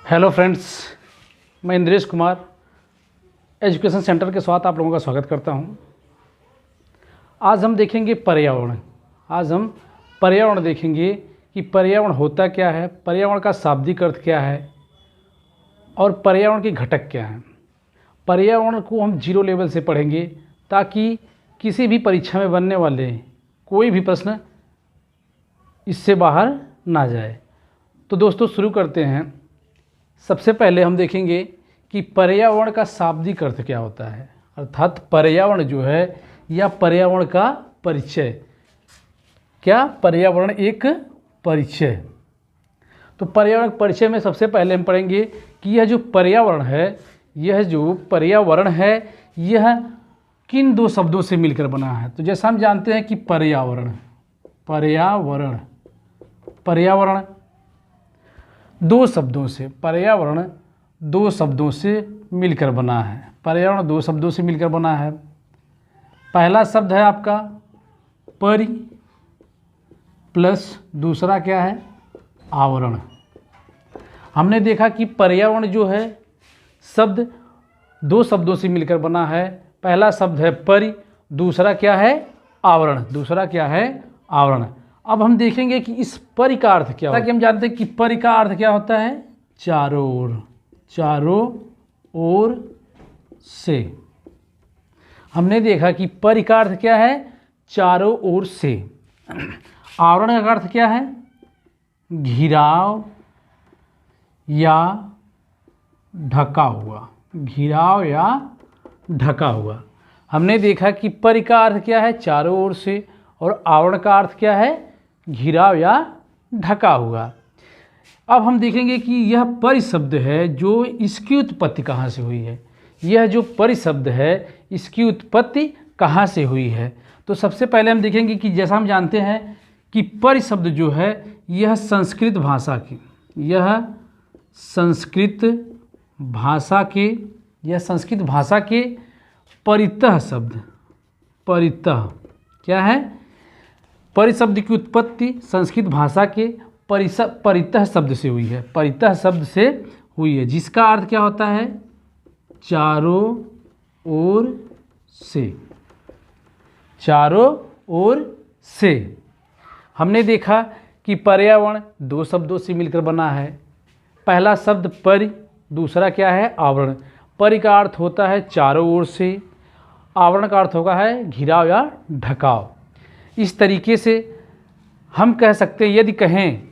Hello friends, मैं Indresh Kumar education centre के साथ आप लोगों का स्वागत करता हूं। आज हम देखेंगे पर्यावरण। आज हम पर्यावरण देखेंगे कि पर्यावरण होता क्या है, पर्यावरण का शाब्दिक अर्थ क्या है और पर्यावरण के घटक क्या हैं। पर्यावरण को हम जीरो लेवल से पढ़ेंगे ताकि किसी भी परीक्षा में बनने वाले कोई भी प्रश्न इससे बाहर ना जाए। तो दोस्तों शुरू करते हैं। सबसे पहले हम देखेंगे कि पर्यावरण का शाब्दिक अर्थ क्या होता है, अर्थात पर्यावरण जो है या पर्यावरण का परिचय। क्या पर्यावरण एक परिचय? तो पर्यावरण परिचय में सबसे पहले हम पढ़ेंगे कि यह जो पर्यावरण है यह किन दो शब्दों से मिलकर बना है। तो जैसा हम जानते हैं कि पर्यावरण दो शब्दों से, पर्यावरण दो शब्दों से मिलकर बना है। पर्यावरण दो शब्दों से मिलकर बना है। पहला शब्द है आपका परि प्लस दूसरा क्या है आवरण। हमने देखा कि पर्यावरण जो है शब्द दो शब्दों से मिलकर बना है। पहला शब्द है परि, दूसरा क्या है आवरण। अब हम देखेंगे कि इस परि का अर्थ क्या होता है। ताकि हम जानते हैं कि परि का अर्थ क्या होता है चारों ओर से। हमने देखा कि परि का अर्थ क्या है चारों ओर से। आवरण का अर्थ क्या है घिराव या ढका हुआ। हमने देखा कि परि का अर्थ क्या है चारों ओर से और आवरण का अर्थ क्या है घिराव या ढका हुआ। अब हम देखेंगे कि यह परि शब्द है जो इसकी उत्पत्ति कहाँ से हुई है। यह जो परि शब्द है इसकी उत्पत्ति कहाँ से हुई है। तो सबसे पहले हम देखेंगे कि जैसा हम जानते हैं कि परि शब्द जो है यह संस्कृत भाषा के परितः शब्द क्या है। परि शब्द की उत्पत्ति संस्कृत भाषा के परितः शब्द से हुई है, जिसका अर्थ क्या होता है चारों ओर से। हमने देखा कि पर्यावरण दो शब्दों से मिलकर बना है। पहला शब्द परि, दूसरा क्या है आवरण। परि का अर्थ होता है चारों ओर से, आवरण का अर्थ होगा है घिराव या ढकाव। इस तरीके से हम कह सकते हैं यदि कहें,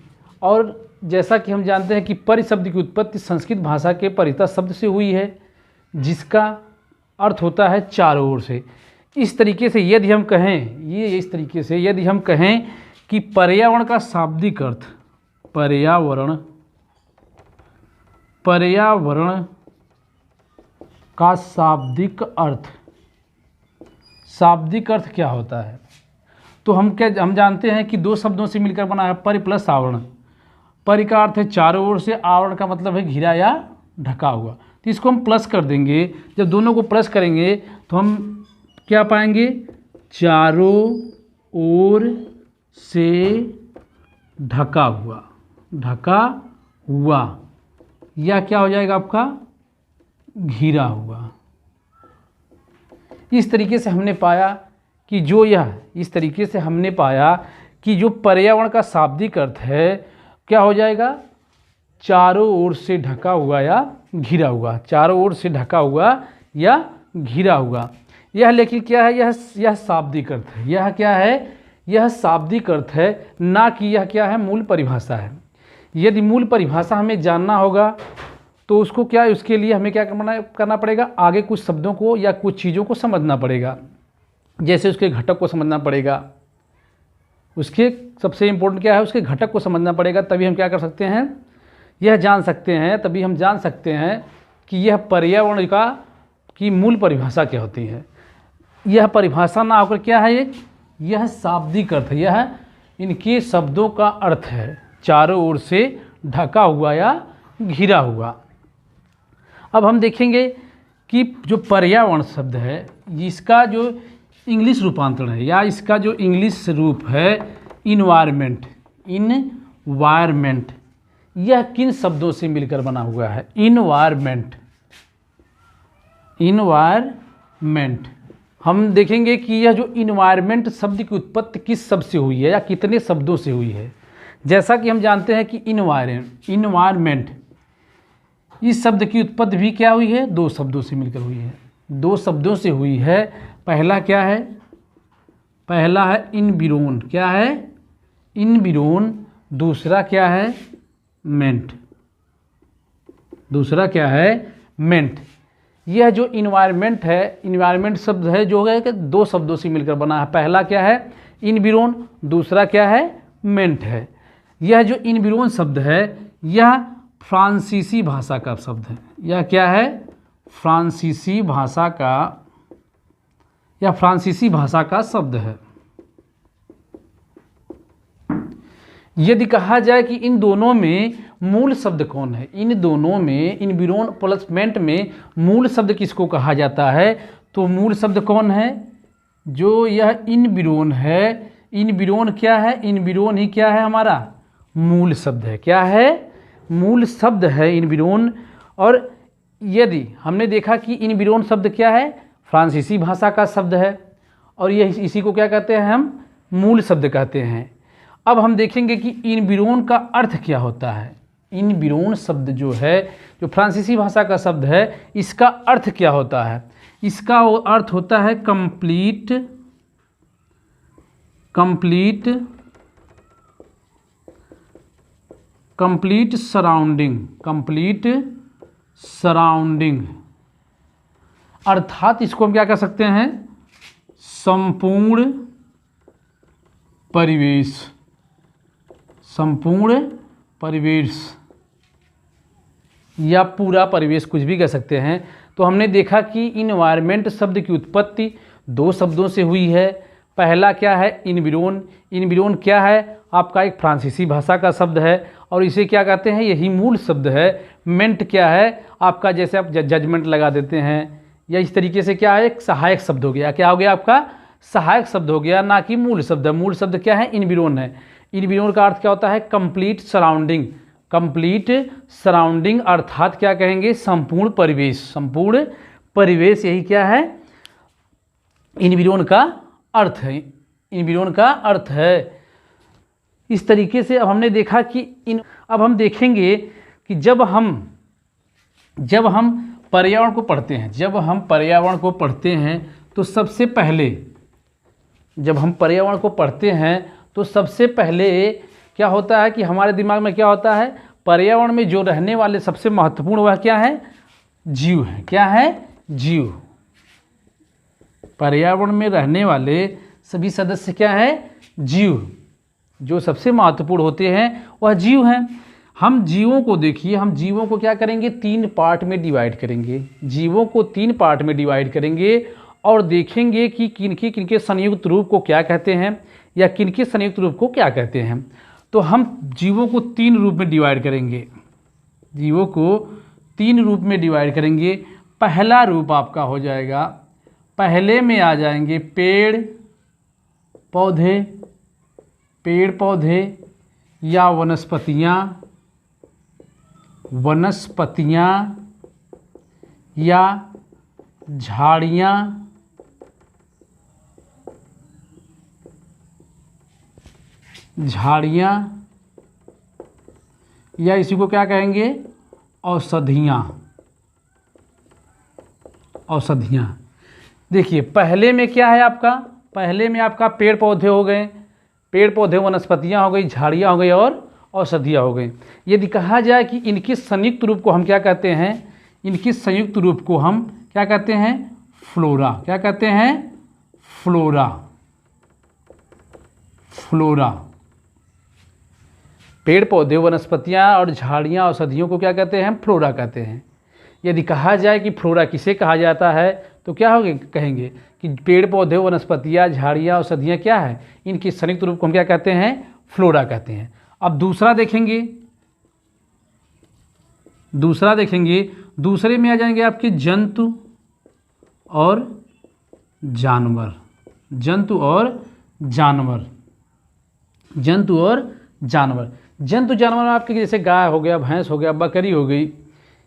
और जैसा कि हम जानते हैं कि परि शब्द की उत्पत्ति संस्कृत भाषा के परितः शब्द से हुई है, जिसका अर्थ होता है चारों ओर से। इस तरीके से यदि हम कहें कि पर्यावरण का शाब्दिक अर्थ पर्यावरण का शाब्दिक अर्थ क्या होता है। तो हम जानते हैं कि दो शब्दों से मिलकर बना है परि प्लस आवरण। परि का अर्थ है चारों ओर से, आवरण का मतलब है घिरा या ढका हुआ। तो इसको हम प्लस कर देंगे। जब दोनों को प्लस करेंगे तो हम क्या पाएंगे चारों ओर से ढका हुआ या क्या हो जाएगा आपका घिरा हुआ। इस तरीके से हमने पाया कि जो पर्यावरण का शाब्दिक अर्थ है क्या हो जाएगा चारों ओर से ढका हुआ या घिरा हुआ। यह लेकिन क्या है यह शाब्दिक अर्थ है। यह क्या है यह शाब्दिक अर्थ है, ना कि यह क्या है मूल परिभाषा है। यदि मूल परिभाषा हमें जानना होगा तो उसके लिए हमें क्या करना पड़ेगा, आगे कुछ शब्दों को या कुछ चीज़ों को समझना पड़ेगा। जैसे उसके घटक को समझना पड़ेगा, उसके सबसे इम्पोर्टेंट क्या है उसके घटक को समझना पड़ेगा। तभी हम क्या कर सकते हैं तभी हम जान सकते हैं कि यह पर्यावरण की मूल परिभाषा क्या होती है। यह परिभाषा ना होकर क्या है यह शाब्दिक अर्थ है। यह इनके शब्दों का अर्थ है चारों ओर से ढका हुआ या घिरा हुआ। अब हम देखेंगे कि जो पर्यावरण शब्द है इसका जो इंग्लिश रूपांतरण है या इसका जो इंग्लिश रूप है इन्वायरमेंट। यह किन शब्दों से मिलकर बना हुआ है? इन्वायरमेंट। इन्वायरमेंट, हम देखेंगे कि यह जो इन्वायरमेंट शब्द की उत्पत्ति किस शब्द से हुई है या कितने शब्दों से हुई है। जैसा कि हम जानते हैं कि इन्वायरमेंट इस शब्द की उत्पत्ति भी क्या हुई है? 2 शब्दों से मिलकर हुई है। 2 शब्दों से हुई है। पहला क्या है? पहला है इनबिरोन। क्या है? इनबिरोन। दूसरा क्या है? मेंट। दूसरा क्या है? मेंट। यह जो इन्वायरमेंट है, इन्वायरमेंट शब्द है जो है कि 2 शब्दों से मिलकर बना है। पहला क्या है? इनबिरोन। दूसरा क्या है? मेंट है। यह जो इनबिरोन शब्द है यह फ्रांसीसी भाषा का शब्द है। यह क्या है? फ्रांसीसी भाषा का, यह फ्रांसीसी भाषा का शब्द है। यदि कहा जाए कि इन दोनों में मूल शब्द कौन है, इन दोनों में इनबिरोन प्लस मेंट में मूल शब्द किसको कहा जाता है, तो मूल शब्द कौन है? जो यह इनबिरोन है। इनबिरोन क्या है? इनबिरोन ही क्या है? हमारा मूल शब्द है। क्या है? मूल शब्द है इनबिरोन। और यदि हमने देखा कि इनबिरोन शब्द क्या है? फ्रांसीसी भाषा का शब्द है और यह इसी को क्या कहते हैं? हम मूल शब्द कहते हैं। अब हम देखेंगे कि इनबिरोन का अर्थ क्या होता है। इनबिरोन शब्द जो है, जो फ्रांसीसी भाषा का शब्द है, इसका अर्थ क्या होता है? इसका अर्थ होता है कंप्लीट सराउंडिंग। कंप्लीट सराउंडिंग अर्थात इसको हम क्या कह सकते हैं? संपूर्ण परिवेश। संपूर्ण परिवेश या पूरा परिवेश, कुछ भी कह सकते हैं। तो हमने देखा कि इन्वायरमेंट शब्द की उत्पत्ति 2 शब्दों से हुई है। पहला क्या है? इनबिरोन। इनबिरोन क्या है? आपका एक फ्रांसीसी भाषा का शब्द है और इसे क्या कहते हैं? यही मूल शब्द है। मेंट क्या है? आपका जैसे आप जजमेंट लगा देते हैं या इस तरीके से क्या है? एक सहायक शब्द हो गया। क्या हो गया? आपका सहायक शब्द हो गया, ना कि मूल शब्द। मूल शब्द क्या है? इनबिरोन है। इनबिरोन का अर्थ क्या होता है? Complete surrounding. कंप्लीट सराउंडिंग अर्थात क्या कहेंगे? संपूर्ण परिवेश। संपूर्ण परिवेश, यही क्या है? इनबिरोन का अर्थ है। इनबिरोन का अर्थ है। इस तरीके से अब हमने देखा कि अब हम देखेंगे कि जब हम पर्यावरण को पढ़ते हैं, जब हम पर्यावरण को पढ़ते हैं तो सबसे पहले, जब हम पर्यावरण को पढ़ते हैं तो सबसे पहले क्या होता है कि हमारे दिमाग में क्या होता है? पर्यावरण में जो रहने वाले सबसे महत्वपूर्ण वह क्या है? जीव है। क्या है? जीव। पर्यावरण में रहने वाले सभी सदस्य क्या है? जीव। जो सबसे महत्वपूर्ण होते हैं वह जीव हैं। हम जीवों को देखिए, हम जीवों को क्या करेंगे? 3 पार्ट में डिवाइड करेंगे। जीवों को 3 पार्ट में डिवाइड करेंगे और देखेंगे कि किनके संयुक्त रूप को क्या कहते हैं या किनके संयुक्त रूप को क्या कहते हैं। तो हम जीवों को 3 रूप में डिवाइड करेंगे। जीवों को 3 रूप में डिवाइड करेंगे। पहला रूप आपका हो जाएगा, पहले में आ जाएंगे पेड़ पौधे या वनस्पतियाँ या झाड़ियाँ या इसी को क्या कहेंगे? औषधियाँ। देखिए पहले में क्या है आपका? पहले में आपका पेड़ पौधे हो गए, पेड़ पौधे वनस्पतियाँ हो गई, झाड़ियाँ हो गई और औषधियाँ हो गई। यदि कहा जाए कि इनके संयुक्त रूप को हम क्या कहते हैं? इनके संयुक्त रूप को हम क्या कहते हैं? फ्लोरा। क्या कहते हैं? फ्लोरा। पेड़ पौधे वनस्पतियाँ और झाड़ियाँ औषधियों को क्या कहते हैं? हम फ्लोरा कहते हैं। यदि कहा जाए कि फ्लोरा किसे कहा जाता है तो क्या होगा? कहेंगे कि पेड़ पौधे वनस्पतियाँ झाड़ियाँ औषधियाँ क्या है, इनके संयुक्त रूप को हम क्या कहते हैं? फ्लोरा कहते हैं। अब दूसरा देखेंगे, दूसरे में आ जाएंगे आपके जंतु और जानवर। जंतु जानवर में आपके जैसे गाय हो गया, भैंस हो गया, बकरी हो गई,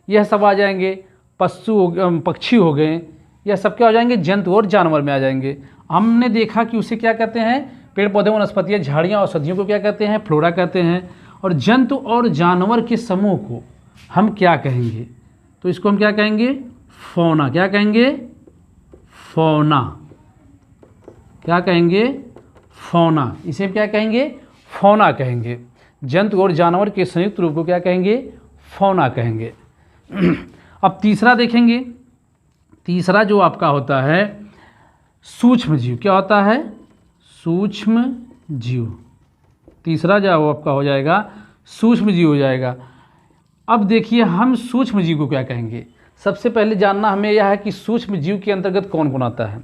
यह सब आ जाएंगे। पक्षी हो गए, यह सब क्या हो जाएंगे, जंतु और जानवर में आ जाएंगे। हमने देखा कि उसे क्या कहते हैं, पेड़ पौधे, वनस्पतियाँ, झाड़ियाँ, औषधियों को क्या कहते हैं, फ्लोरा कहते हैं। और जंतु और जानवर के समूह को हम क्या कहेंगे, तो इसको हम क्या कहेंगे, फौना। क्या कहेंगे, फौना। क्या कहेंगे, फौना। इसे क्या कहेंगे, फौना कहेंगे। जंतु और जानवर के संयुक्त रूप को क्या कहेंगे, फौना कहेंगे। अब तीसरा देखेंगे। तीसरा जो आपका होता है सूक्ष्म जीव। क्या होता है, सूक्ष्म जीव। तीसरा जो आपका हो जाएगा सूक्ष्म जीव हो जाएगा। अब देखिए हम सूक्ष्म जीव को क्या कहेंगे। सबसे पहले जानना हमें यह है कि सूक्ष्म जीव के अंतर्गत कौन कौन आता है।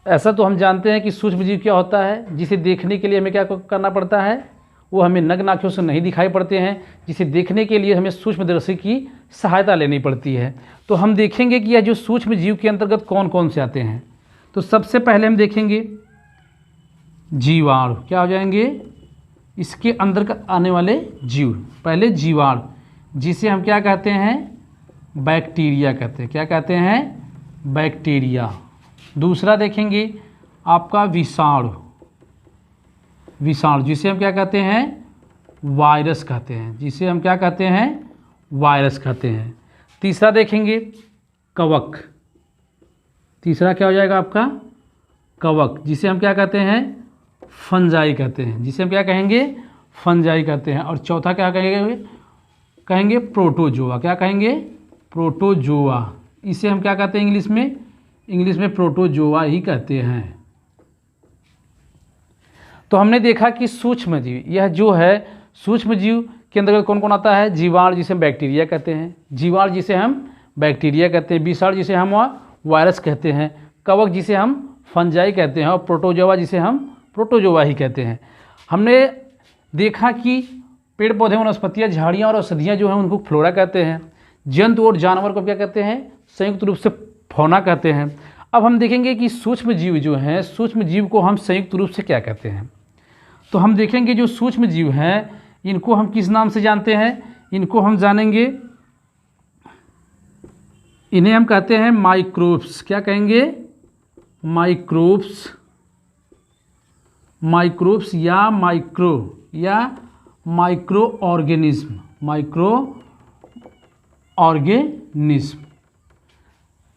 ऐसा तो हम जानते हैं कि सूक्ष्म जीव क्या होता है, जिसे देखने के लिए हमें क्या करना पड़ता है, वो हमें नग्न आँखों से नहीं दिखाई पड़ते हैं, जिसे देखने के लिए हमें सूक्ष्मदर्शी की सहायता लेनी पड़ती है। तो हम देखेंगे कि यह जो सूक्ष्म जीव के अंतर्गत कौन कौन से आते हैं। तो सबसे पहले हम देखेंगे जीवाणु। क्या हो जाएंगे, इसके अंदर आने वाले जीव। पहले जीवाणु, जिसे हम क्या कहते हैं, बैक्टीरिया कहते हैं। क्या कहते हैं, बैक्टीरिया। दूसरा देखेंगे आपका विषाणु। विषाणु, जिसे हम क्या कहते हैं, वायरस कहते हैं। जिसे हम क्या कहते हैं, वायरस कहते हैं। तीसरा देखेंगे कवक। तीसरा क्या हो जाएगा आपका, कवक, जिसे हम क्या कहते हैं, फंजाई कहते हैं। जिसे हम क्या कहेंगे, फंजाई कहते हैं। और चौथा क्या कहेंगे, कहेंगे प्रोटोजोआ। क्या कहेंगे, प्रोटोजोआ। इसे हम क्या कहते हैं इंग्लिश में, इंग्लिश में प्रोटोजोआ ही कहते हैं। तो हमने देखा कि सूक्ष्म जीव, यह जो है सूक्ष्म जीव के अंतर्गत कौन कौन आता है, जीवाणु जिसे हम बैक्टीरिया कहते हैं, जीवाणु जिसे हम बैक्टीरिया कहते हैं, विषाणु जिसे हम वायरस कहते हैं, कवक जिसे हम फंजाई कहते हैं, और प्रोटोजोआ जिसे हम प्रोटोजोआ ही कहते हैं। हमने देखा कि पेड़ पौधे, वनस्पतियाँ, झाड़ियाँ और औषधियाँ जो हैं उनको फ्लोरा कहते हैं। जंतु और जानवर को क्या कहते हैं, संयुक्त रूप से फौना कहते हैं। अब हम देखेंगे कि सूक्ष्म जीव जो हैं, सूक्ष्म जीव को हम संयुक्त रूप से क्या कहते हैं। तो हम देखेंगे जो सूक्ष्म जीव हैं इनको हम किस नाम से जानते हैं, इनको हम जानेंगे, इन्हें हम कहते हैं माइक्रोब्स। क्या कहेंगे, माइक्रोब्स। माइक्रोब्स या माइक्रो ऑर्गेनिज्म। Micro organism.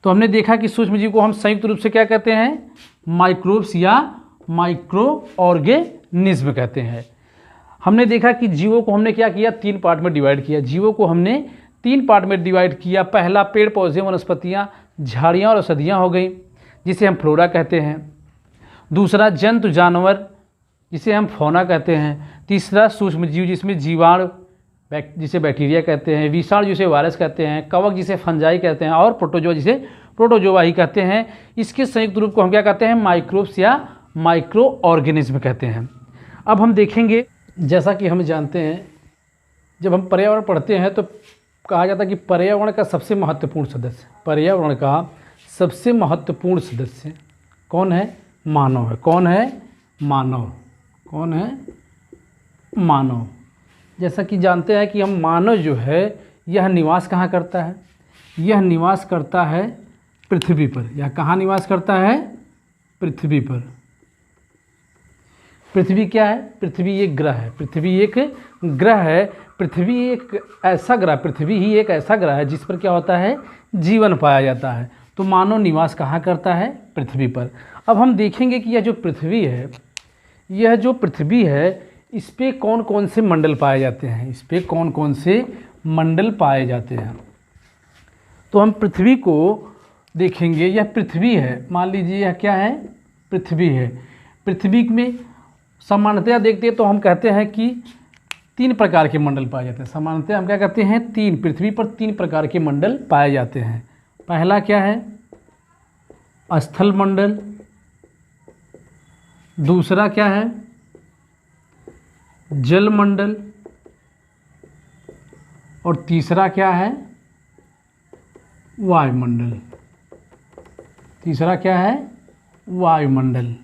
तो हमने देखा कि सूक्ष्म जीव को हम संयुक्त रूप से क्या कहते हैं, माइक्रोब्स या माइक्रो ऑर्गेनिज्म कहते हैं। हमने देखा कि जीवों को हमने क्या किया, 3 पार्ट में डिवाइड किया। जीवों को हमने 3 पार्ट में डिवाइड किया। पहला पेड़ पौधे, वनस्पतियाँ, झाड़ियाँ और औषधियाँ हो गई, जिसे हम फ्लोरा कहते हैं। दूसरा जंतु जानवर, जिसे हम फौना कहते हैं। तीसरा सूक्ष्म जीव, जिसमें जीवाणु जिसे बैक्टीरिया कहते हैं, विषाणु जिसे वायरस कहते हैं, कवक जिसे फंजाई कहते हैं, और प्रोटोजोआ जिसे प्रोटोजोआ ही कहते हैं। इसके संयुक्त रूप को हम क्या कहते हैं, माइक्रोब्स या माइक्रो ऑर्गेनिज्म कहते हैं। अब हम देखेंगे, जैसा कि हम जानते हैं जब हम पर्यावरण पढ़ते हैं तो कहा जाता है कि पर्यावरण का सबसे महत्वपूर्ण सदस्य, पर्यावरण का सबसे महत्वपूर्ण सदस्य कौन है, मानव है। कौन है, मानव। कौन है, मानव। जैसा कि जानते हैं कि हम मानव जो है यह निवास कहाँ करता है, यह निवास करता है पृथ्वी पर। यह कहाँ निवास करता है, पृथ्वी पर। पृथ्वी क्या है, पृथ्वी एक ग्रह है। पृथ्वी एक ग्रह है। पृथ्वी एक ऐसा ग्रह, पृथ्वी ही एक ऐसा ग्रह है जिस पर क्या होता है, जीवन पाया जाता है। तो मानव निवास कहाँ करता है, पृथ्वी पर। अब हम देखेंगे कि यह जो पृथ्वी है, यह जो पृथ्वी है, इस पे कौन कौन से मंडल पाए जाते हैं, इस पे कौन कौन से मंडल पाए जाते हैं। तो हम पृथ्वी को देखेंगे, यह पृथ्वी है। मान लीजिए यह क्या है, पृथ्वी है। पृथ्वी में सामान्यतया देखते हैं तो हम कहते हैं कि 3 प्रकार के मंडल पाए जाते हैं। सामान्यतया हम क्या कहते हैं, 3, पृथ्वी पर 3 प्रकार के मंडल पाए जाते हैं। पहला क्या है, स्थल मंडल। दूसरा क्या है, जल मंडल। और तीसरा क्या है, वायुमंडल। तीसरा क्या है, वायुमंडल।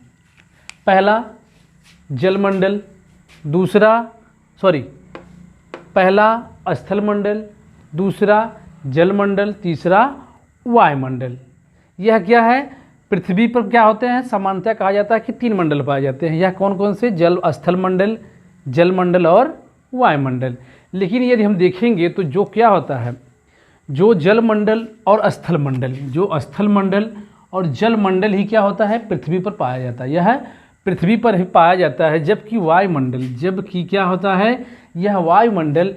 पहला जलमंडल, दूसरा सॉरी, पहला स्थल मंडल, दूसरा जल मंडल, तीसरा वायुमंडल। यह क्या है, पृथ्वी पर क्या होते हैं, सामान्यतः कहा जाता है कि 3 मंडल पाए जाते हैं। यह कौन कौन से, स्थल मंडल, जल मंडल और वायुमंडल। लेकिन यदि हम देखेंगे तो जो क्या होता है, जो जल मंडल और स्थल मंडल, जो स्थल मंडल और जल मंडल ही क्या होता है, पृथ्वी पर पाया जाता है। यह पृथ्वी पर ही पाया जाता है, जबकि वायुमंडल, जबकि क्या होता है, यह वायुमंडल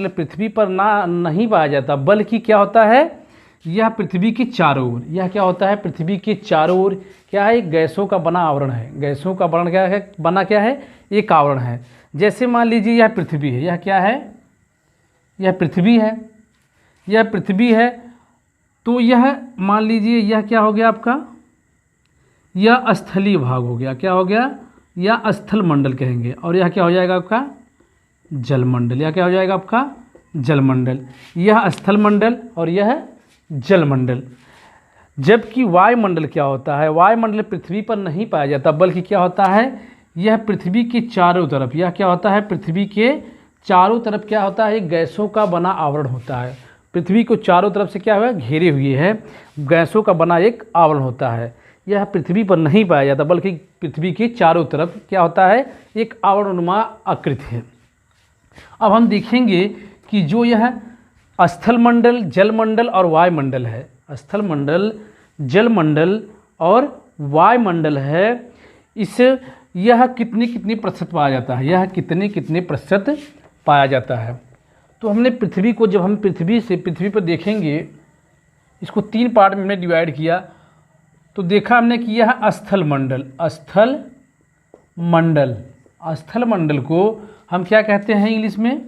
पृथ्वी पर नहीं पाया जाता, बल्कि क्या होता है, यह पृथ्वी के चारों ओर, यह क्या होता है, पृथ्वी के चारों ओर क्या है, गैसों का बना आवरण है। गैसों का बना क्या है, क्या है, एक आवरण है। जैसे मान लीजिए यह पृथ्वी है, यह क्या है, यह पृथ्वी है, यह पृथ्वी है। तो यह मान लीजिए यह क्या हो गया आपका, यह स्थलीय भाग हो गया, क्या हो गया, यह स्थल मंडल कहेंगे। और यह क्या हो जाएगा आपका, जल मंडल। यह क्या हो जाएगा आपका, जल मंडल। यह स्थल मंडल और यह जल मंडल। जबकि वायुमंडल क्या होता है, वायुमंडल पृथ्वी पर नहीं पाया जाता, बल्कि क्या होता है, यह पृथ्वी के चारों तरफ, यह क्या होता है, पृथ्वी के चारों तरफ क्या होता है, गैसों का बना आवरण होता है। पृथ्वी को चारों तरफ से क्या हुआ, घेरे हुए है, गैसों का बना एक आवरण होता है। यह पृथ्वी पर नहीं पाया जाता, बल्कि पृथ्वी के चारों तरफ क्या होता है, एक आवरणनुमा आकृति है। अब हम देखेंगे कि जो यह स्थल मंडल, जल मंडल और वायुमंडल है, स्थल मंडल, जल मंडल और वायुमंडल है, इस यह कितने प्रतिशत पाया जाता है, यह कितने प्रतिशत पाया जाता है। तो हमने पृथ्वी को, जब हम पृथ्वी पर देखेंगे, इसको 3 पार्ट में हमने डिवाइड किया, तो देखा हमने कि यह स्थल मंडल को हम क्या कहते हैं इंग्लिश में,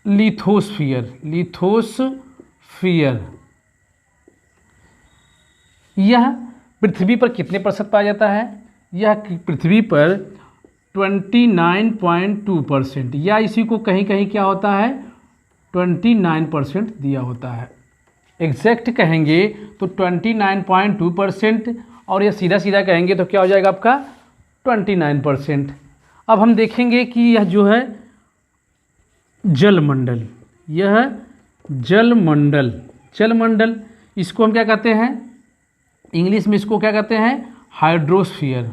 लिथोस्फीयर। यह पृथ्वी पर कितने प्रतिशत पाया जाता है, यह पृथ्वी पर 29.2%, या इसी को कहीं कहीं क्या होता है, 29% दिया होता है। एग्जैक्ट कहेंगे तो 29.2%, और यह सीधा कहेंगे तो क्या हो जाएगा आपका 29%। अब हम देखेंगे कि यह जो है जल मंडल, यह जल मंडल, इसको हम क्या कहते हैं, इंग्लिश में इसको क्या कहते हैं, हाइड्रोस्फीयर।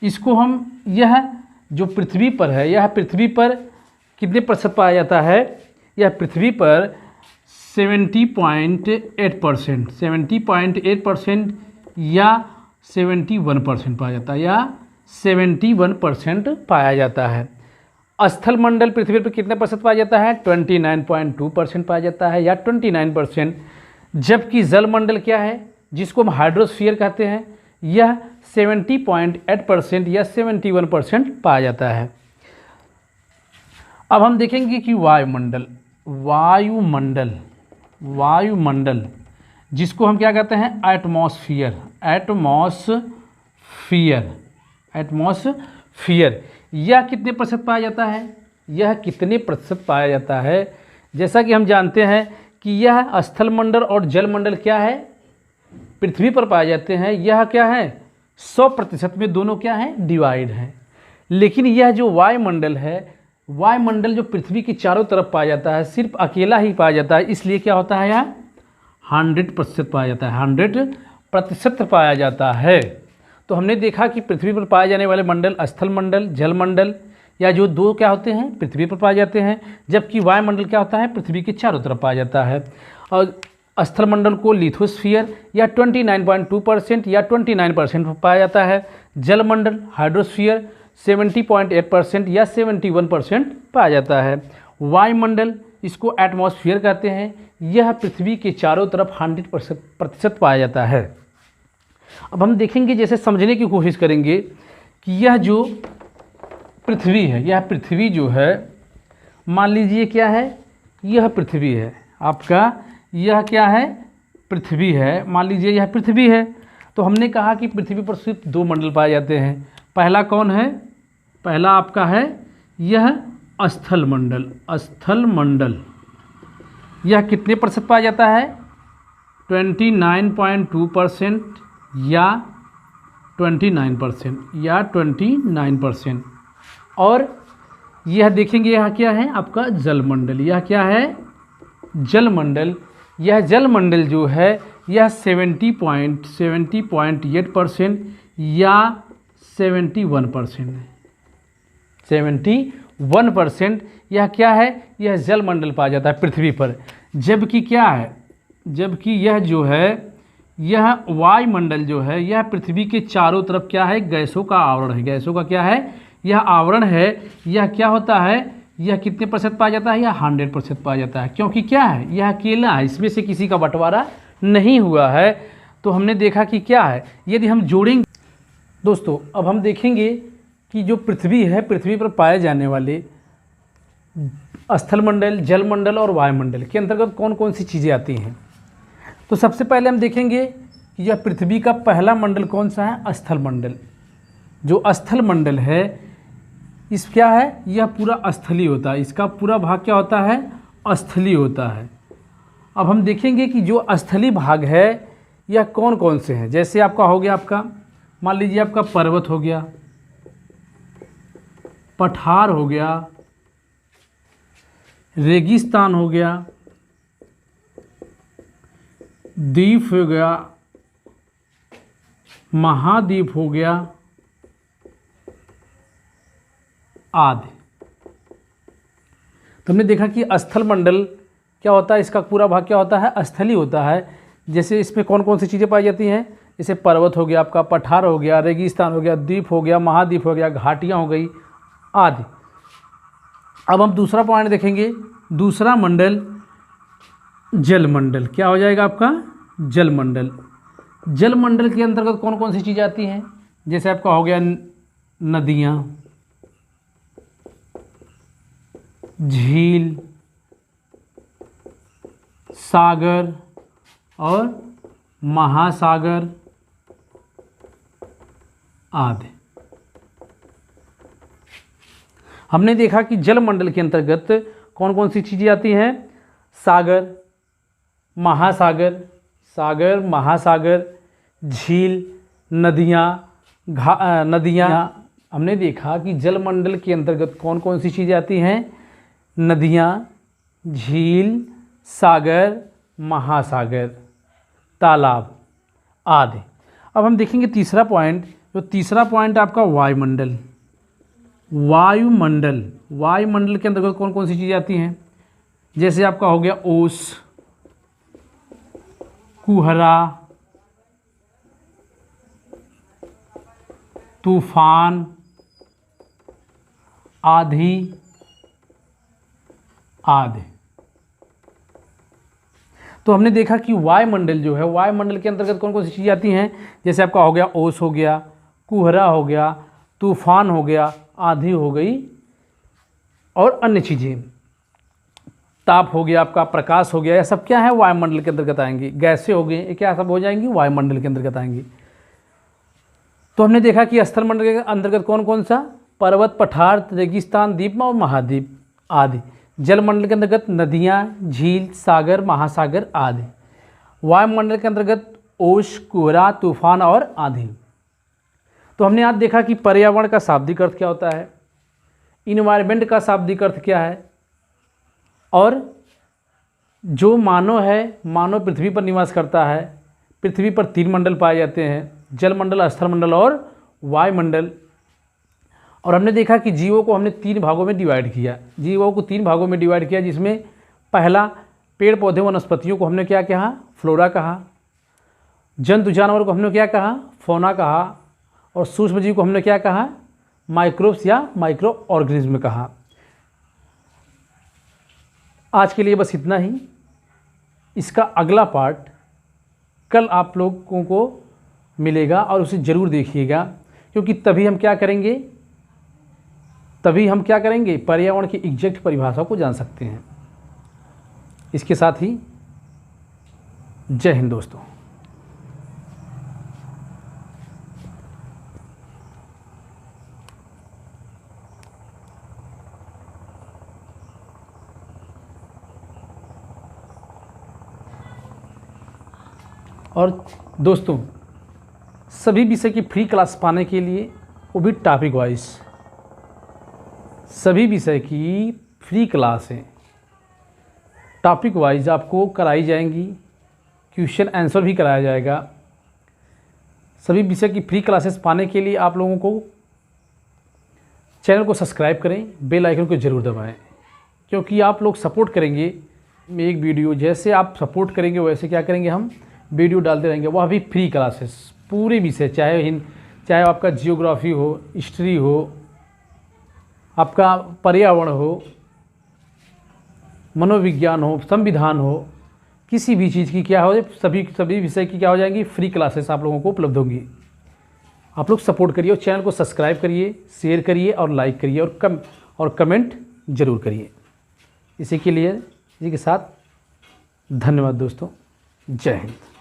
इसको हम, यह जो पृथ्वी पर है, यह पृथ्वी पर कितने प्रतिशत पाया जाता है, यह पृथ्वी पर 70.8% या 71% पाया जाता है, या 71% पाया जाता है। स्थल मंडल पृथ्वी पर कितने प्रतिशत पाया जाता है, 29.2% पाया जाता है, या 29%। जबकि जल मंडल क्या है, जिसको हम हाइड्रोस्फीयर कहते हैं, यह 70.8% या 71% पाया जाता है। अब हम देखेंगे कि वायुमंडल, जिसको हम क्या कहते हैं, एटमॉस्फियर, यह कितने प्रतिशत पाया जाता है, यह कितने प्रतिशत पाया जाता है। जैसा कि हम जानते हैं कि यह स्थल मंडल और जल मंडल क्या है, पृथ्वी पर पाए जाते हैं, यह क्या है 100% में दोनों क्या हैं, डिवाइड हैं। लेकिन यह जो वायुमंडल है, वायुमंडल जो पृथ्वी के चारों तरफ पाया जाता है, सिर्फ अकेला ही पाया जाता है, इसलिए क्या होता है, यह 100% पाया जाता है, 100% पाया जाता है। तो हमने देखा कि पृथ्वी पर पाए जाने वाले मंडल स्थल मंडल, जल मंडल, या जो 2 क्या होते हैं, पृथ्वी पर पाए जाते हैं, जबकि वायुमंडल क्या होता है, पृथ्वी के चारों तरफ पाया जाता है। और स्थल मंडल को लिथोस्फीयर या 29.2% या 29% पाया जाता है, जल मंडल हाइड्रोस्फीयर 70.8% या 71% पाया जाता है। वायुमंडल, इसको एटमॉस्फेयर कहते हैं, यह पृथ्वी के चारों तरफ 100% पाया जाता है। अब हम देखेंगे, जैसे समझने की कोशिश करेंगे कि यह जो पृथ्वी है, यह पृथ्वी जो है, मान लीजिए क्या है, यह पृथ्वी है आपका, यह क्या है, पृथ्वी है, मान लीजिए यह पृथ्वी है। तो हमने कहा कि पृथ्वी पर सिर्फ 2 मंडल पाए जाते हैं। पहला कौन है, पहला आपका है यह स्थल मंडल, यह कितने प्रतिशत पाया जाता है, 29.2% या 29% या 29%। और यह देखेंगे यह क्या है आपका जलमंडल। यह क्या है जलमंडल। यह जलमंडल जो है यह 70.8% या 71%। 71% यह क्या है, यह जलमंडल पाया जाता है पृथ्वी पर। जबकि क्या है, जबकि यह जो है यह वायुमंडल जो है यह पृथ्वी के चारों तरफ क्या है, गैसों का आवरण है। गैसों का क्या है, यह आवरण है। यह क्या होता है, यह कितने प्रतिशत पाया जाता है, यह 100% पाया जाता है। क्योंकि क्या है, यह अकेला है, इसमें से किसी का बंटवारा नहीं हुआ है। तो हमने देखा कि क्या है, यदि हम जोड़ेंगे दोस्तों, अब हम देखेंगे कि जो पृथ्वी है, पृथ्वी पर पाए जाने वाले स्थलमंडल, जलमंडल और वायुमंडल के अंतर्गत कौन कौन सी चीज़ें आती हैं। तो सबसे पहले हम देखेंगे कि यह पृथ्वी का पहला मंडल कौन सा है, स्थलमंडल। जो स्थलमंडल है इस क्या है, यह पूरा स्थलीय होता है। इसका पूरा भाग क्या होता है, स्थलीय होता है। अब हम देखेंगे कि जो स्थलीय भाग है यह कौन कौन से हैं। जैसे आपका हो गया, आपका मान लीजिए आपका पर्वत हो गया, पठार हो गया, रेगिस्तान हो गया, द्वीप हो गया, महाद्वीप हो गया आदि। तो हमने देखा कि स्थल मंडल क्या होता है, इसका पूरा भाग क्या होता है, स्थलीय होता है। जैसे इसमें कौन कौन सी चीज़ें पाई जाती हैं, जैसे पर्वत हो गया, आपका पठार हो गया, रेगिस्तान हो गया, द्वीप हो गया, महाद्वीप हो गया, घाटियाँ हो गई आदि। अब हम दूसरा पॉइंट देखेंगे, दूसरा मंडल जलमंडल। क्या हो जाएगा आपका, जलमंडल। जलमंडल के अंतर्गत कौन कौन सी चीज़ें आती हैं, जैसे आपका हो गया नदियाँ, झील, सागर और महासागर आदि। हमने देखा कि जलमंडल के अंतर्गत कौन कौन सी चीज़ें आती हैं, सागर, महासागर, सागर, महासागर, झील, नदियाँ, नदियाँ। हमने देखा कि जलमंडल के अंतर्गत कौन कौन सी चीज़ें आती हैं, नदियाँ, झील, सागर, महासागर, तालाब आदि। अब हम देखेंगे तीसरा पॉइंट, जो तीसरा पॉइंट आपका वायुमंडल। वायुमंडल, वायुमंडल के अंतर्गत कौन कौन सी चीज़ें आती हैं, जैसे आपका हो गया ओस, कुहरा, तूफान, आंधी आदि। तो हमने देखा कि वायुमंडल जो है, वायुमंडल के अंतर्गत कौन कौन सी चीज़ें आती हैं, जैसे आपका हो गया ओस हो गया, कुहरा हो गया, तूफान हो गया, आंधी हो गई और अन्य चीज़ें, ताप हो गया, आपका प्रकाश हो गया, यह सब क्या है, वायुमंडल के अंतर्गत आएंगी। गैसें हो गई, ये क्या सब हो जाएंगी, वायुमंडल के अंतर्गत आएंगी। तो हमने देखा कि स्थलमंडल के अंतर्गत कौन कौन सा, पर्वत, पठार, रेगिस्तान, द्वीप और महाद्वीप आदि। जलमंडल के अंतर्गत नदियाँ, झील, सागर, महासागर आदि। वायुमंडल के अंतर्गत ओस, कोहरा, तूफान और आंधी। तो हमने आज देखा कि पर्यावरण का शाब्दिक अर्थ क्या होता है, इन्वायरमेंट का शाब्दिक अर्थ क्या है, और जो मानव है, मानव पृथ्वी पर निवास करता है। पृथ्वी पर 3 मंडल पाए जाते हैं, जलमंडल, स्थलमंडल और वायुमंडल। और हमने देखा कि जीवों को हमने 3 भागों में डिवाइड किया, जीवों को 3 भागों में डिवाइड किया, जिसमें पहला पेड़ पौधे वनस्पतियों को हमने क्या कहा, फ्लोरा कहा, जंतु जानवर को हमने क्या कहा, फौना कहा, और सूक्ष्म जीव को हमने क्या कहा, माइक्रोब्स या माइक्रो ऑर्गेनिज्म कहा। आज के लिए बस इतना ही। इसका अगला पार्ट कल आप लोगों को मिलेगा और उसे ज़रूर देखिएगा, क्योंकि तभी हम क्या करेंगे, पर्यावरण की एग्जैक्ट परिभाषा को जान सकते हैं। इसके साथ ही जय हिंद दोस्तों। और दोस्तों, सभी विषय की फ्री क्लास पाने के लिए, वो भी टॉपिक वाइज, सभी विषय की फ्री क्लास है, टॉपिक वाइज आपको कराई जाएंगी, क्वेश्चन आंसर भी कराया जाएगा। सभी विषय की फ्री क्लासेस पाने के लिए आप लोगों को चैनल को सब्सक्राइब करें, बेल आइकन को ज़रूर दबाएं, क्योंकि आप लोग सपोर्ट करेंगे। एक वीडियो जैसे आप सपोर्ट करेंगे वैसे क्या करेंगे, हम वीडियो डालते रहेंगे, वह भी फ्री क्लासेस पूरे विषय, चाहे आपका जियोग्राफी हो, हिस्ट्री हो, आपका पर्यावरण हो, मनोविज्ञान हो, संविधान हो, किसी भी चीज़ की क्या हो, सभी विषय की क्या हो जाएंगी, फ्री क्लासेस आप लोगों को उपलब्ध होंगी। आप लोग सपोर्ट करिए और चैनल को सब्सक्राइब करिए, शेयर करिए और लाइक करिए और कमेंट ज़रूर करिए। इसी के साथ धन्यवाद दोस्तों। जय हिंद।